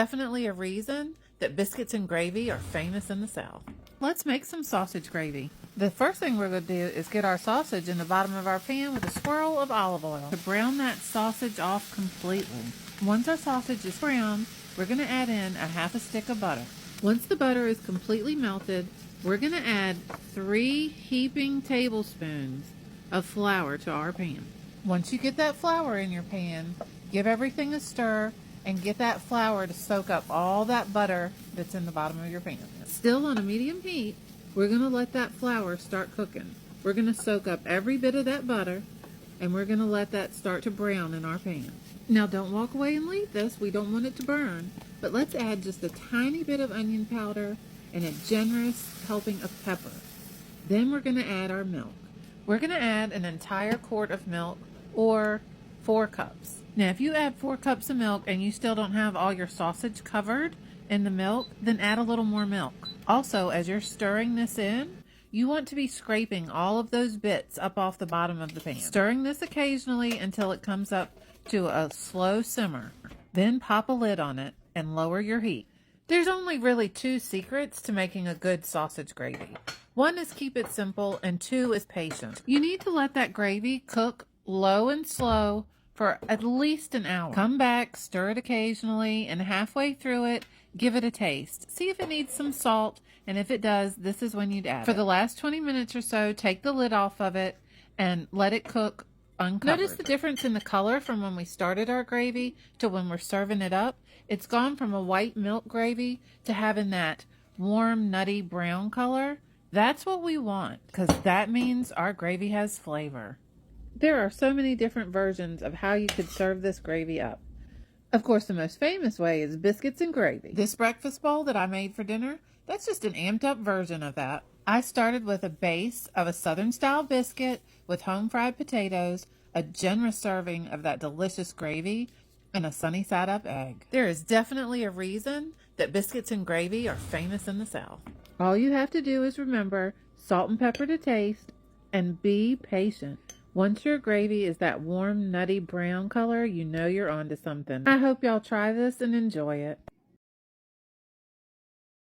Definitely a reason that biscuits and gravy are famous in the South. Let's make some sausage gravy. The first thing we're going to do is get our sausage in the bottom of our pan with a swirl of olive oil to brown that sausage off completely. Once our sausage is browned, we're going to add in a half a stick of butter. Once the butter is completely melted, we're going to add 3 heaping tablespoons of flour to our pan. Once you get that flour in your pan, give everything a stir and get that flour to soak up all that butter that's in the bottom of your pan. Still on a medium heat, we're going to let that flour start cooking. We're going to soak up every bit of that butter, and we're going to let that start to brown in our pan. Now don't walk away and leave this. We don't want it to burn, but let's add just a tiny bit of onion powder and a generous helping of pepper. Then we're going to add our milk. We're going to add an entire quart of milk, or 4 cups. Now, if you add 4 cups of milk and you still don't have all your sausage covered in the milk, then add a little more milk. Also, as you're stirring this in, you want to be scraping all of those bits up off the bottom of the pan. Stirring this occasionally until it comes up to a slow simmer. Then pop a lid on it and lower your heat. There's only really 2 secrets to making a good sausage gravy. 1 is keep it simple, and 2 is patience. You need to let that gravy cook low and slow for at least an hour. Come back, stir it occasionally, and halfway through it, give it a taste. See if it needs some salt, and if it does, this is when you'd add it. For the last 20 minutes or so, take the lid off of it and let it cook uncovered. Notice the difference in the color from when we started our gravy to when we're serving it up. It's gone from a white milk gravy to having that warm, nutty brown color. That's what we want, because that means our gravy has flavor. There are so many different versions of how you could serve this gravy up. Of course, the most famous way is biscuits and gravy. This breakfast bowl that I made for dinner, that's just an amped up version of that. I started with a base of a Southern style biscuit with home fried potatoes, a generous serving of that delicious gravy, and a sunny side up egg. There is definitely a reason that biscuits and gravy are famous in the South. All you have to do is remember salt and pepper to taste and be patient. Once your gravy is that warm, nutty brown color, you know you're onto something. I hope y'all try this and enjoy it.